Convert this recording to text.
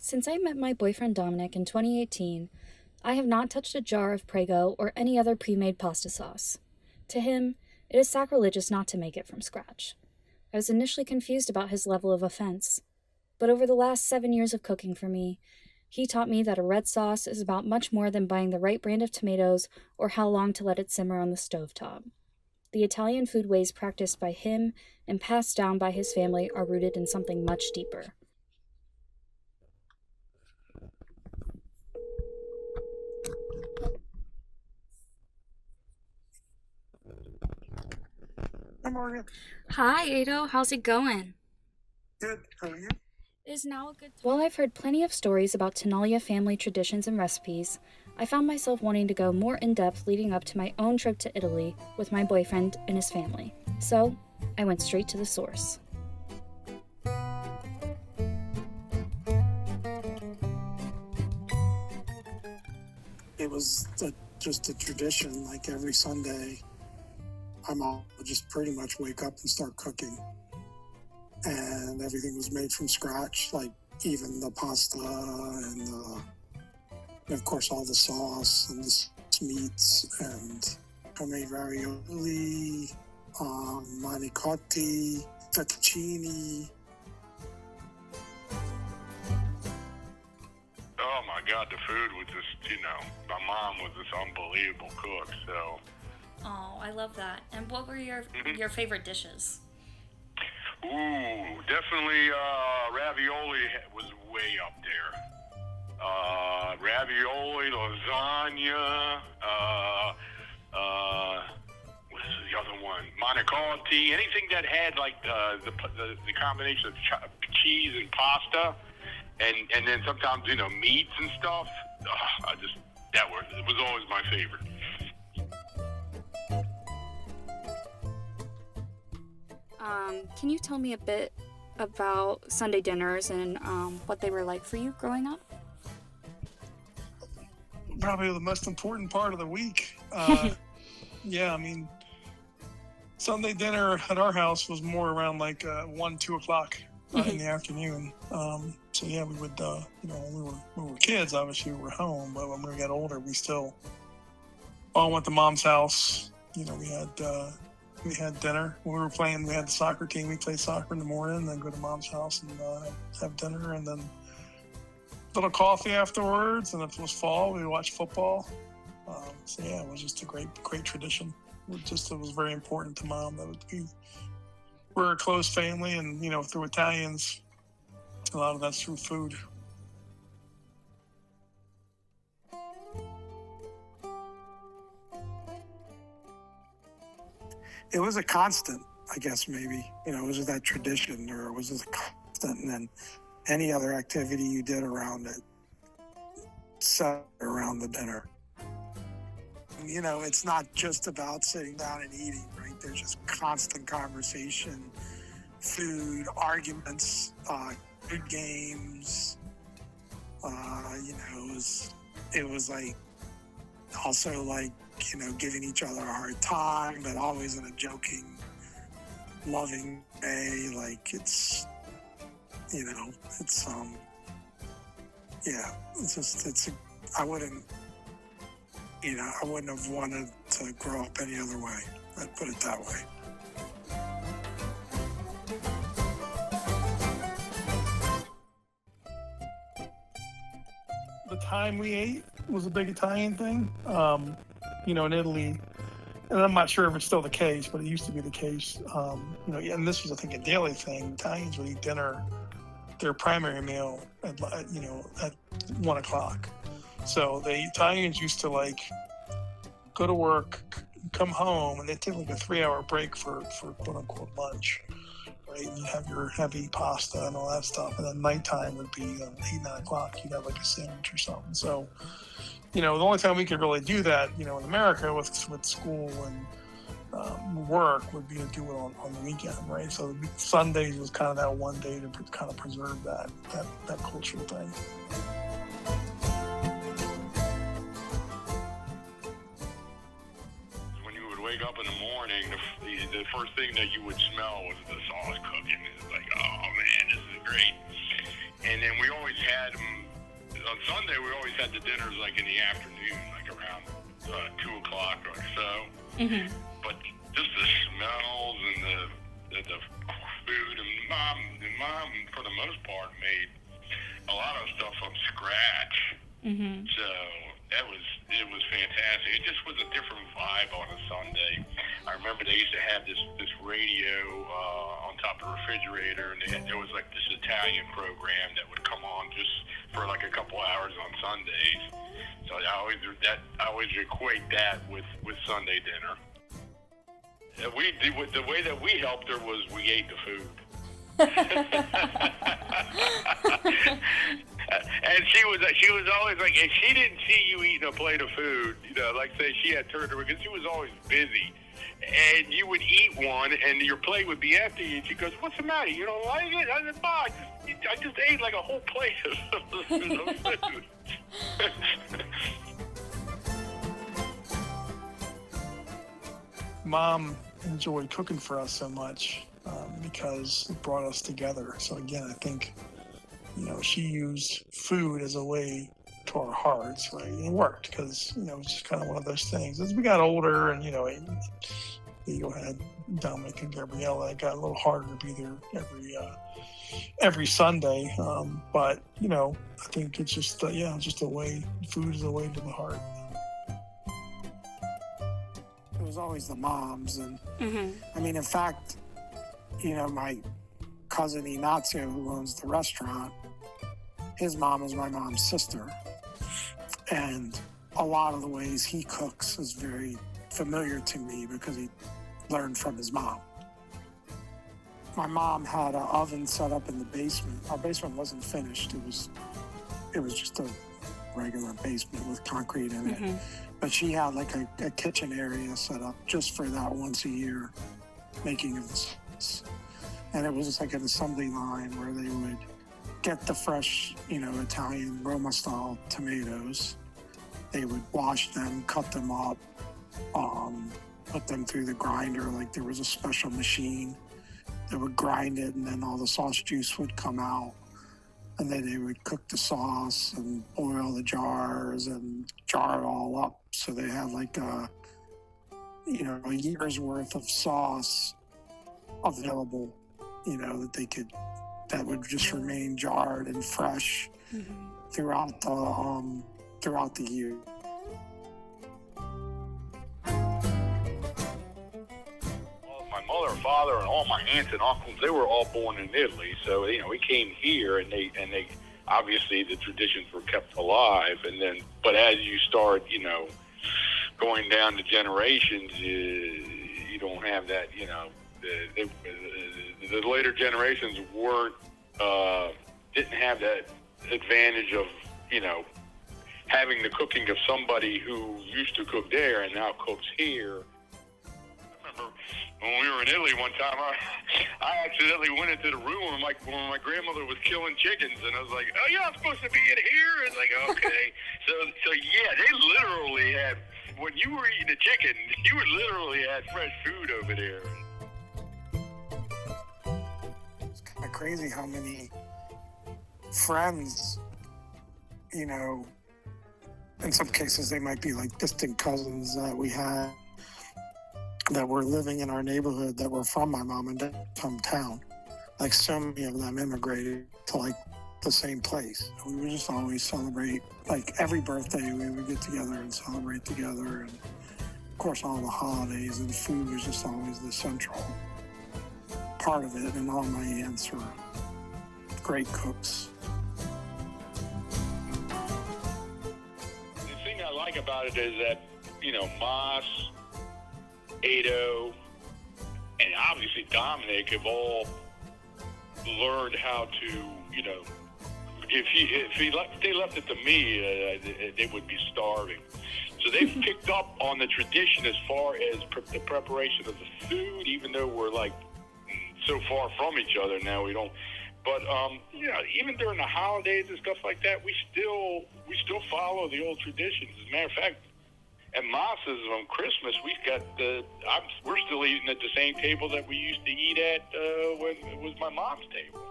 Since I met my boyfriend Dominic in 2018, I have not touched a jar of Prego or any other pre-made pasta sauce. To him, it is sacrilegious not to make it from scratch. I was initially confused about his level of offense, but over the last 7 years of cooking for me, he taught me that a red sauce is about much more than buying the right brand of tomatoes or how long to let it simmer on the stovetop. The Italian food ways practiced by him and passed down by his family are rooted in something much deeper. Hi, Morgan. Hi, Ado. How's it going? Good. How are you? Is now a good time? While I've heard plenty of stories about Tenalia family traditions and recipes, I found myself wanting to go more in depth leading up to my own trip to Italy with my boyfriend and his family. So, I went straight to the source. It was just a tradition. Like every Sunday, my mom would just pretty much wake up and start cooking. And everything was made from scratch, like even the pasta and of course, all the sauce and the meats. And I made ravioli, manicotti, fettuccine. Oh my God, the food was just, my mom was this unbelievable cook, so. Oh, I love that. And what were your favorite dishes? Ooh, definitely ravioli was way up there. Ravioli, lasagna, what's the other one? Manicotti, anything that had like the combination of cheese and pasta. And then sometimes, meats and stuff. It was always my favorite. Can you tell me a bit about Sunday dinners and what they were like for you growing up? Probably the most important part of the week. Yeah, I mean, Sunday dinner at our house was more around like 1, 2 o'clock in the afternoon. So yeah, we would, when we were kids, obviously we were home, but when we got older, we still all went to mom's house. We had dinner. When we were playing, we had the soccer team. We played soccer in the morning, then go to mom's house and have dinner, and then a little coffee afterwards. And if it was fall, we would watch football. So yeah, it was just a great tradition. It was very important to mom that we're a close family, and through Italians, a lot of that's through food. It was a constant, I guess, maybe. It was that tradition, or it was just a constant, and then any other activity you did around it, set around the dinner. It's not just about sitting down and eating, right? There's just constant conversation, food, arguments, good games. It was like also like, giving each other a hard time, but always in a joking, loving way. Like I wouldn't have wanted to grow up any other way. I'd put it that way. The time we ate was a big Italian thing. In Italy, and I'm not sure if it's still the case, but it used to be the case. And this was, I think, a daily thing. Italians would eat dinner, their primary meal, at 1 o'clock. So the Italians used to go to work, come home, and they'd take like a 3-hour break for quote unquote lunch. Right? And you have your heavy pasta and all that stuff, and then nighttime would be 8, 9 o'clock. You'd have like a sandwich or something. So, the only time we could really do that, in America with school and work would be to do it on the weekend, right? So Sundays was kind of that one day to kind of preserve that cultural thing. When you would wake up in the morning, the first thing that you would smell was the sauce cooking. It's like, oh man, this is great. And then we always had them, on Sunday we always had the dinners like in the afternoon, like around 2 o'clock or so. Mm-hmm. But just the smells and the food, and mom for the most part made a lot of stuff from scratch. Mm-hmm. So it was fantastic. It just was a different vibe on a Sunday. I remember they used to have this radio on top of the refrigerator, and there was like this Italian program that would come on just for like a couple hours on Sundays. So I always equate that with Sunday dinner. The way that we helped her was we ate the food. And she was always like, if she didn't see you eating a plate of food, like say she had turned her, because she was always busy, and you would eat one and your plate would be empty, and she goes, "What's the matter? You don't like it?" I said, "Ma, I just ate like a whole plate of food." Mom enjoyed cooking for us so much because it brought us together. So again, I think, she used food as a way to our hearts, right? And it worked because, it's just kind of one of those things. As we got older and, you had Dominic and Gabriella, it got a little harder to be there every Sunday. But, I think it's just, just a way, food is a way to the heart. It was always the moms. And Mm-hmm. I mean, in fact, my cousin Ignacio, who owns the restaurant, his mom is my mom's sister. And a lot of the ways he cooks is very familiar to me because he learned from his mom. My mom had an oven set up in the basement. Our basement wasn't finished. It was just a regular basement with concrete in it. Mm-hmm. But she had like a kitchen area set up just for that once a year making of the sauce. And it was just like an assembly line where they would get the fresh, Italian Roma style tomatoes. They would wash them, cut them up, put them through the grinder. Like there was a special machine that would grind it, and then all the sauce juice would come out. And then they would cook the sauce and boil the jars and jar it all up. So they have like a year's worth of sauce available, that would just remain jarred and fresh throughout the year. My mother, father, and all my aunts and uncles, they were all born in Italy. So, we came here, and they obviously the traditions were kept alive. And then, but as you start, going down the generations, you don't have that, the later generations didn't have that advantage of, having the cooking of somebody who used to cook there and now cooks here. I remember when we were in Italy one time, I accidentally went into the room when my grandmother was killing chickens, and I was like, "Oh, you're not supposed to be in here." And like, okay, so yeah, they literally had, when you were eating a chicken, you literally had fresh food over there. It's kind of crazy how many friends, in some cases they might be like distant cousins that we had that were living in our neighborhood that were from my mom and dad's hometown. Like so many of them immigrated to like the same place. We would just always celebrate, like every birthday we would get together and celebrate together. And of course all the holidays, and food was just always the central part of it. And all my aunts were great cooks. The thing I like about it is that, Mas, Ado, and obviously Dominic have all learned how to, if they left it to me, they would be starving. So they've picked up on the tradition as far as the preparation of the food, even though we're like so far from each other now, we don't. But even during the holidays and stuff like that, we still follow the old traditions. As a matter of fact, at Moss's on Christmas, we're still eating at the same table that we used to eat at when it was my mom's table.